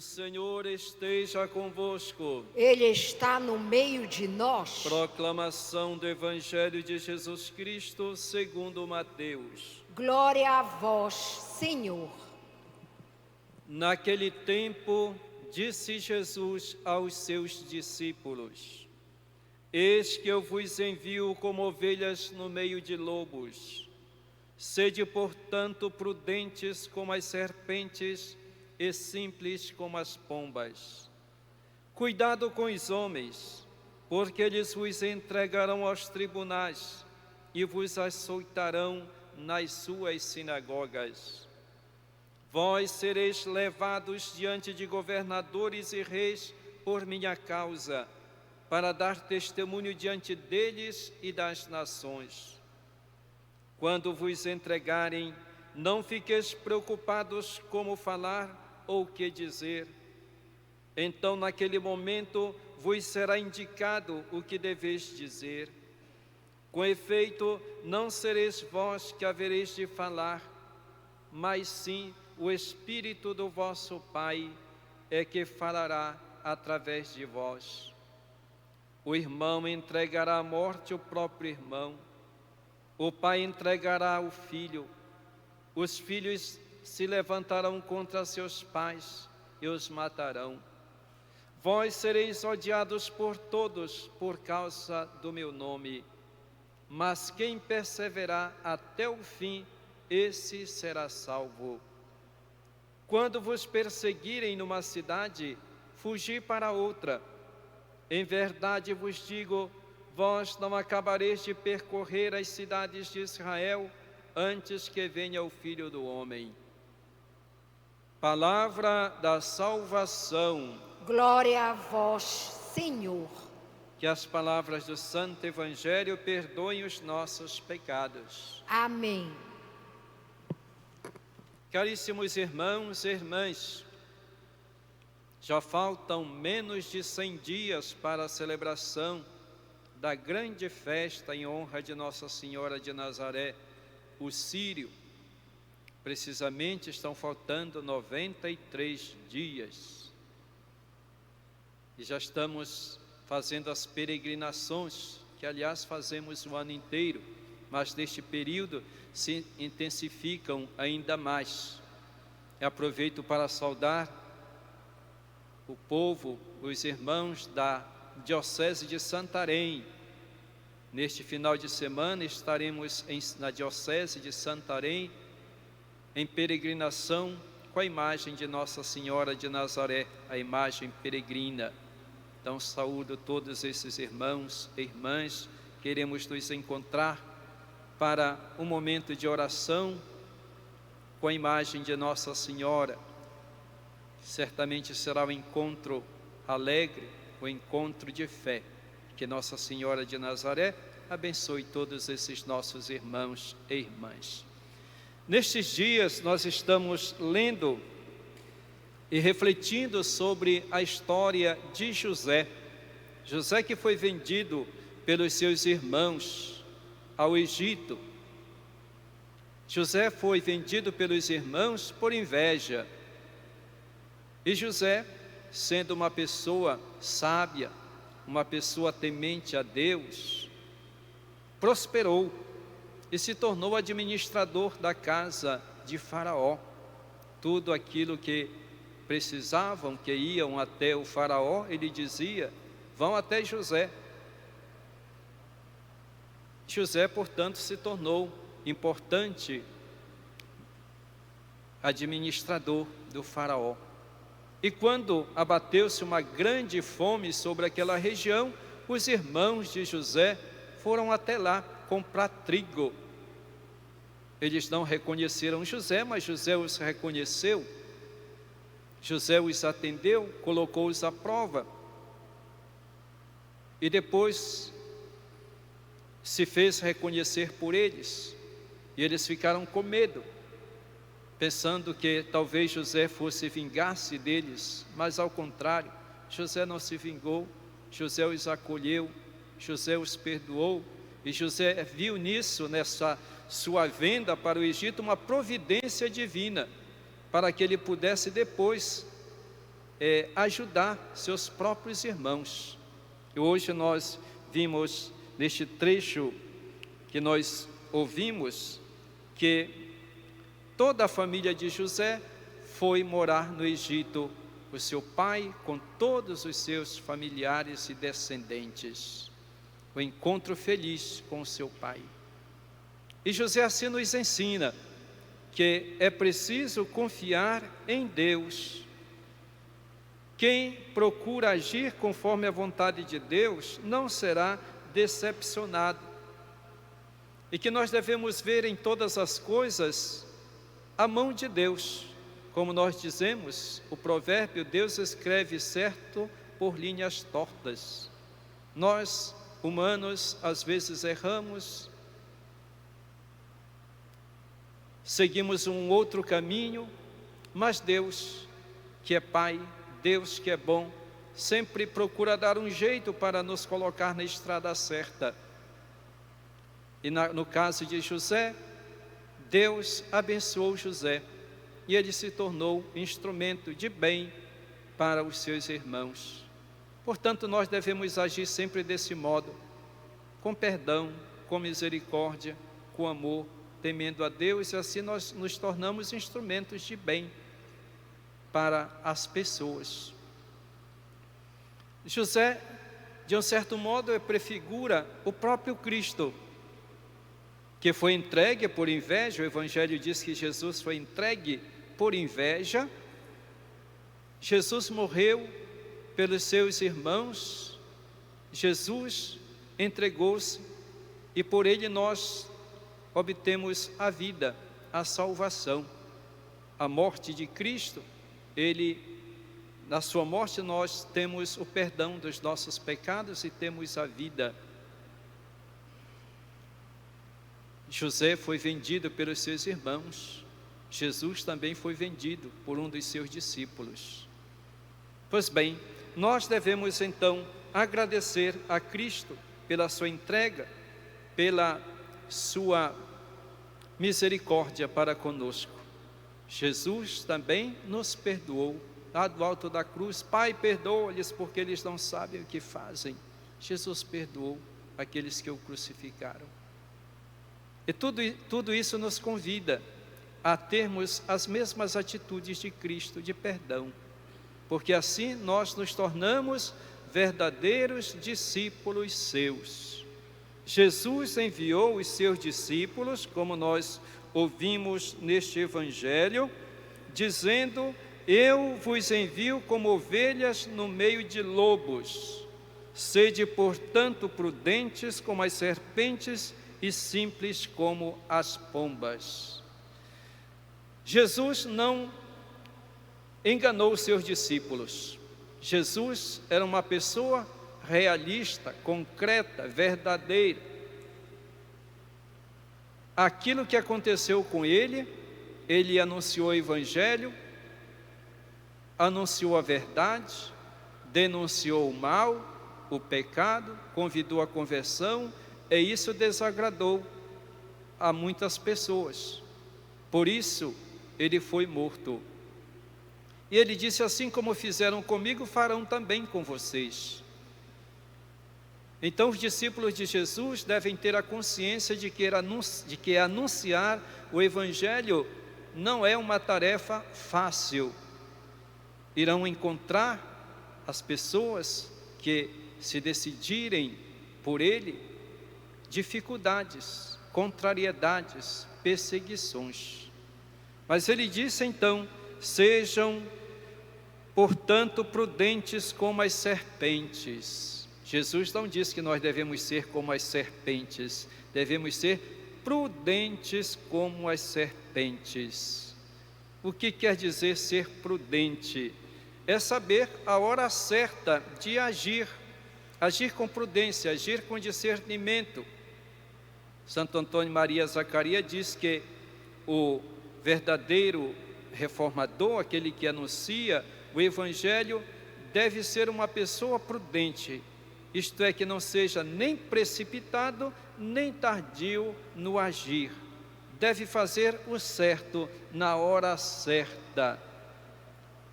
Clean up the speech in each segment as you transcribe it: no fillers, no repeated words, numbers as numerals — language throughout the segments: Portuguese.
Senhor esteja convosco. Ele está no meio de nós. Proclamação do Evangelho de Jesus Cristo segundo Mateus. Glória a vós, Senhor. Naquele tempo, disse Jesus aos seus discípulos: Eis que eu vos envio como ovelhas no meio de lobos. Sede, portanto, prudentes como as serpentes e simples como as pombas. Cuidado com os homens, porque eles vos entregarão aos tribunais e vos açoitarão nas suas sinagogas. Vós sereis levados diante de governadores e reis por minha causa, para dar testemunho diante deles e das nações. Quando vos entregarem, não fiqueis preocupados como falar ou o que dizer. Então, naquele momento, vos será indicado o que deveis dizer. Com efeito, não sereis vós que havereis de falar, mas sim o Espírito do vosso Pai é que falará através de vós. O irmão entregará à morte o próprio irmão. O pai entregará o filho. Os filhos se levantarão contra seus pais e os matarão. Vós sereis odiados por todos por causa do meu nome, mas quem perseverar até o fim, esse será salvo. Quando vos perseguirem numa cidade, fugi para outra. Em verdade vos digo, vós não acabareis de percorrer as cidades de Israel antes que venha o Filho do Homem. Palavra da salvação. Glória a vós, Senhor. Que as palavras do Santo Evangelho perdoem os nossos pecados. Amém. Caríssimos irmãos e irmãs, já faltam menos de 100 dias para a celebração da grande festa em honra de Nossa Senhora de Nazaré, o Círio. Precisamente estão faltando 93 dias. E já estamos fazendo as peregrinações, que aliás fazemos o ano inteiro, mas neste período se intensificam ainda mais. Eu aproveito para saudar o povo, os irmãos da Diocese de Santarém. Neste final de semana estaremos na Diocese de Santarém em peregrinação com a imagem de Nossa Senhora de Nazaré, a imagem peregrina. Então saúdo todos esses irmãos e irmãs, queremos nos encontrar para um momento de oração com a imagem de Nossa Senhora. Certamente será um encontro alegre, um encontro de fé. Que Nossa Senhora de Nazaré abençoe todos esses nossos irmãos e irmãs. Nestes dias nós estamos lendo e refletindo sobre a história de José. José que foi vendido pelos seus irmãos ao Egito. José foi vendido pelos irmãos por inveja. E José, sendo uma pessoa sábia, uma pessoa temente a Deus, prosperou e se tornou administrador da casa de Faraó. Tudo aquilo que precisavam, que iam até o Faraó, ele dizia, vão até José. José, portanto, se tornou importante administrador do Faraó. E quando abateu-se uma grande fome sobre aquela região, os irmãos de José foram até lá comprar trigo. Eles não reconheceram José, mas José os reconheceu. José os atendeu, colocou-os à prova. E depois se fez reconhecer por eles. E eles ficaram com medo, pensando que talvez José fosse vingar-se deles. Mas ao contrário, José não se vingou, José os acolheu, José os perdoou. E José viu nisso, nessa sua venda para o Egito, uma providência divina, para que ele pudesse depois ajudar seus próprios irmãos. E hoje nós vimos neste trecho que nós ouvimos que toda a família de José foi morar no Egito, o seu pai com todos os seus familiares e descendentes. O encontro feliz com o seu pai. E José assim nos ensina que é preciso confiar em Deus. Quem procura agir conforme a vontade de Deus não será decepcionado. E que nós devemos ver em todas as coisas a mão de Deus. Como nós dizemos, o provérbio, Deus escreve certo por linhas tortas. Nós, humanos, às vezes erramos, seguimos um outro caminho, mas Deus, que é Pai, Deus que é bom, sempre procura dar um jeito para nos colocar na estrada certa. E no caso de José, Deus abençoou José e ele se tornou instrumento de bem para os seus irmãos. Portanto, nós devemos agir sempre desse modo, com perdão, com misericórdia, com amor, temendo a Deus, e assim nós nos tornamos instrumentos de bem para as pessoas. José, de um certo modo, prefigura o próprio Cristo, que foi entregue por inveja. O Evangelho diz que Jesus foi entregue por inveja. Jesus morreu pelos seus irmãos, Jesus entregou-se e por ele nós obtemos a vida, a salvação. A morte de Cristo, na sua morte nós temos o perdão dos nossos pecados e temos a vida. José foi vendido pelos seus irmãos, Jesus também foi vendido por um dos seus discípulos. Pois bem, nós devemos então agradecer a Cristo pela sua entrega, pela sua misericórdia para conosco. Jesus também nos perdoou, lá do alto da cruz. Pai, perdoa-lhes porque eles não sabem o que fazem. Jesus perdoou aqueles que o crucificaram. E tudo isso nos convida a termos as mesmas atitudes de Cristo, de perdão, porque assim nós nos tornamos verdadeiros discípulos seus. Jesus enviou os seus discípulos, como nós ouvimos neste Evangelho, dizendo: eu vos envio como ovelhas no meio de lobos. Sede, portanto, prudentes como as serpentes e simples como as pombas. Jesus não enganou os seus discípulos. Jesus era uma pessoa realista, concreta, verdadeira. Aquilo que aconteceu com ele anunciou o Evangelho, anunciou a verdade, denunciou o mal, o pecado, convidou à conversão, e isso desagradou a muitas pessoas. Por isso, ele foi morto. E ele disse: assim como fizeram comigo, farão também com vocês. Então, os discípulos de Jesus devem ter a consciência de que anunciar o Evangelho não é uma tarefa fácil. Irão encontrar as pessoas que se decidirem por ele, dificuldades, contrariedades, perseguições. Mas ele disse então: sejam, portanto, prudentes como as serpentes. Jesus não disse que nós devemos ser como as serpentes, devemos ser prudentes como as serpentes. O que quer dizer ser prudente? É saber a hora certa de agir, agir com prudência, agir com discernimento. Santo Antônio Maria Zacarias diz que o verdadeiro reformador, aquele que anuncia o Evangelho, deve ser uma pessoa prudente, isto é, que não seja nem precipitado, nem tardio no agir. Deve fazer o certo na hora certa.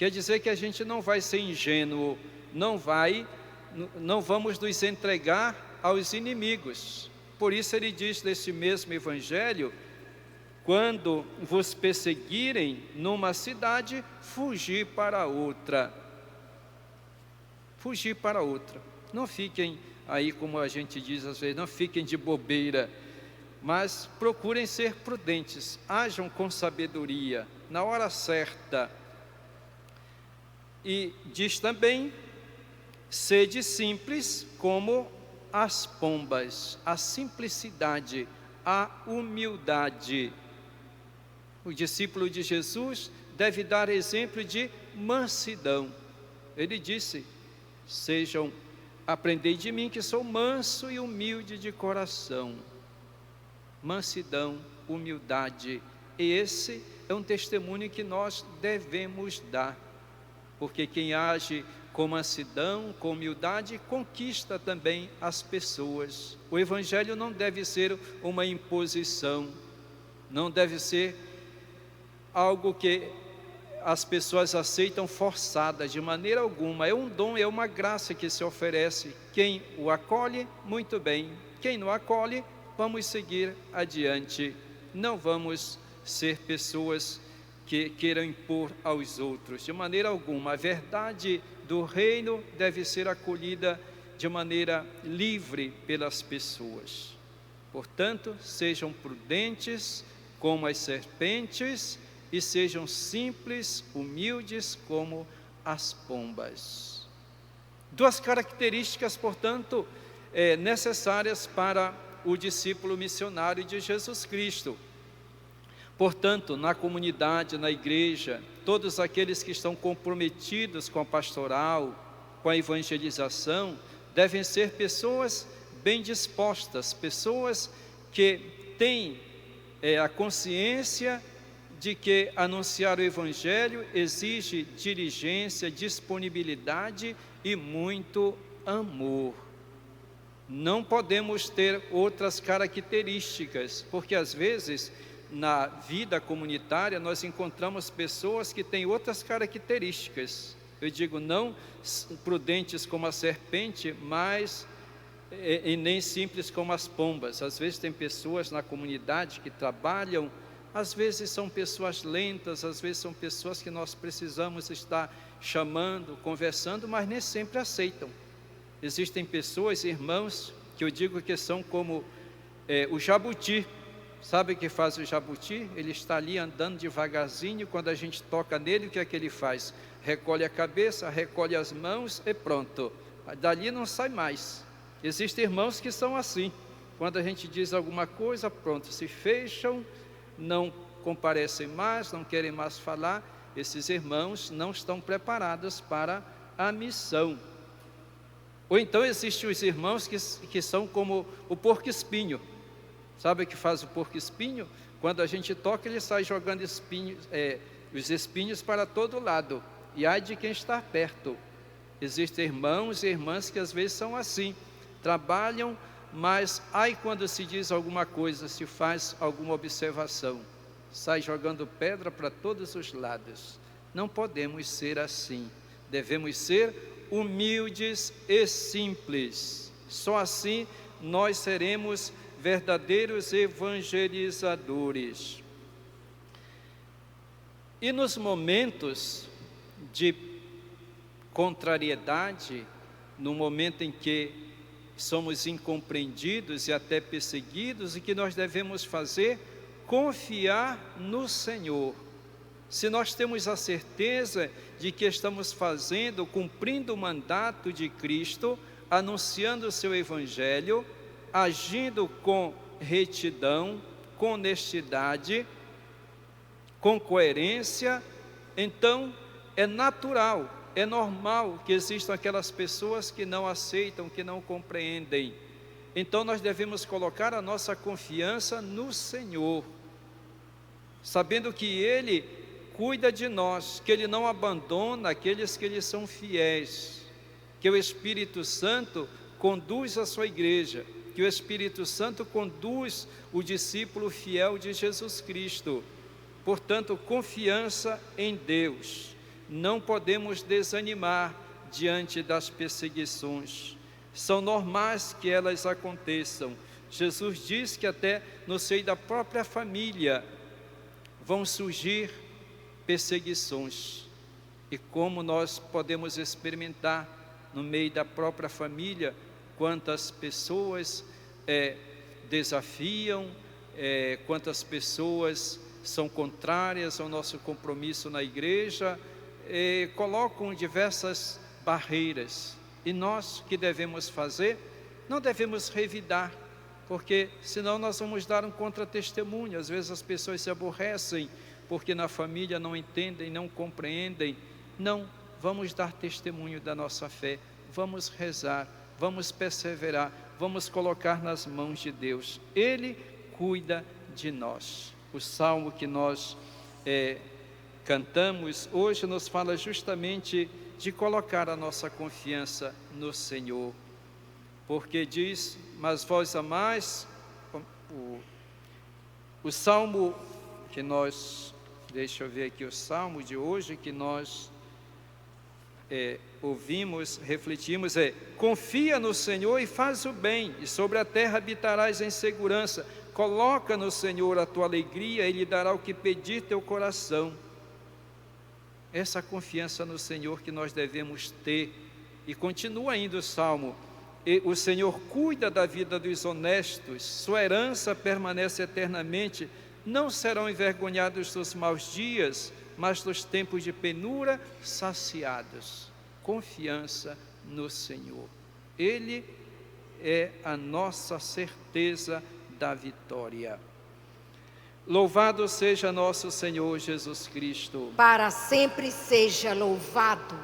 Quer dizer que a gente não vai ser ingênuo, não vamos nos entregar aos inimigos. Por isso ele diz nesse mesmo evangelho: quando vos perseguirem numa cidade, fugir para outra. Fugir para outra. Não fiquem aí, como a gente diz às vezes, não fiquem de bobeira, mas procurem ser prudentes, ajam com sabedoria, na hora certa. E diz também: sede simples como as pombas, a simplicidade, a humildade. O discípulo de Jesus deve dar exemplo de mansidão. Ele disse: aprendei de mim que sou manso e humilde de coração. Mansidão, humildade, esse é um testemunho que nós devemos dar, porque quem age com mansidão, com humildade, conquista também as pessoas. O evangelho não deve ser uma imposição, não deve ser algo que as pessoas aceitam forçadas, de maneira alguma. É um dom, é uma graça que se oferece. Quem o acolhe, muito bem. Quem não acolhe, vamos seguir adiante. Não vamos ser pessoas que queiram impor aos outros, de maneira alguma. A verdade do reino deve ser acolhida de maneira livre pelas pessoas. Portanto, sejam prudentes como as serpentes e sejam simples, humildes como as pombas. Duas características, portanto, necessárias para o discípulo missionário de Jesus Cristo. Portanto, na comunidade, na igreja, todos aqueles que estão comprometidos com a pastoral, com a evangelização, devem ser pessoas bem dispostas, pessoas que têm a consciência de que anunciar o evangelho exige diligência, disponibilidade e muito amor. Não podemos ter outras características, porque às vezes na vida comunitária nós encontramos pessoas que têm outras características. Eu digo, não prudentes como a serpente, mas e nem simples como as pombas. Às vezes tem pessoas na comunidade que trabalham, às vezes são pessoas lentas, às vezes são pessoas que nós precisamos estar chamando, conversando, mas nem sempre aceitam. Existem pessoas, irmãos, que eu digo que são como o jabuti. Sabe o que faz o jabuti? Ele está ali andando devagarzinho, quando a gente toca nele, o que é que ele faz? Recolhe a cabeça, recolhe as mãos e pronto. Dali não sai mais. Existem irmãos que são assim. Quando a gente diz alguma coisa, pronto, se fecham, não comparecem mais, não querem mais falar. Esses irmãos não estão preparados para a missão. Ou então existem os irmãos que são como o porco-espinho. Sabe o que faz o porco-espinho? Quando a gente toca, ele sai jogando os espinhos para todo lado. E ai de quem está perto. Existem irmãos e irmãs que às vezes são assim. Trabalham, mas ai quando se diz alguma coisa, se faz alguma observação, sai jogando pedra para todos os lados. Não podemos ser assim. Devemos ser humildes e simples. Só assim nós seremos verdadeiros evangelizadores. E nos momentos de contrariedade, no momento em que somos incompreendidos e até perseguidos, o que nós devemos fazer? Confiar no Senhor. Se nós temos a certeza de que estamos cumprindo o mandato de Cristo, anunciando o seu evangelho, agindo com retidão, com honestidade, com coerência, então é natural, é normal que existam aquelas pessoas que não aceitam, que não compreendem. Então nós devemos colocar a nossa confiança no Senhor, sabendo que Ele cuida de nós, que Ele não abandona aqueles que lhe são fiéis, que o Espírito Santo conduz a sua igreja, que o Espírito Santo conduz o discípulo fiel de Jesus Cristo. Portanto, confiança em Deus. não podemos desanimar diante das perseguições. São normais que elas aconteçam. Jesus diz que até no seio da própria família vão surgir perseguições. E como nós podemos experimentar no meio da própria família, quantas pessoas desafiam, quantas pessoas são contrárias ao nosso compromisso na igreja, colocam diversas barreiras. E nós, que devemos fazer? Não devemos revidar, porque senão nós vamos dar um contra-testemunho. Às vezes as pessoas se aborrecem, porque na família não entendem, não compreendem. Não, vamos dar testemunho da nossa fé, vamos rezar, vamos perseverar, vamos colocar nas mãos de Deus. Ele cuida de nós. O salmo que nós cantamos hoje nos fala justamente de colocar a nossa confiança no Senhor, porque diz: mas vós amais, o salmo que nós, deixa eu ver aqui o salmo de hoje que nós ouvimos, refletimos, confia no Senhor e faz o bem, e sobre a terra habitarás em segurança. Coloca no Senhor a tua alegria, Ele dará o que pedir teu coração. Essa confiança no Senhor que nós devemos ter. E continua ainda o salmo: o Senhor cuida da vida dos honestos, sua herança permanece eternamente, não serão envergonhados dos maus dias, mas dos tempos de penura saciados. Confiança no Senhor. Ele é a nossa certeza da vitória. Louvado seja nosso Senhor Jesus Cristo. Para sempre seja louvado.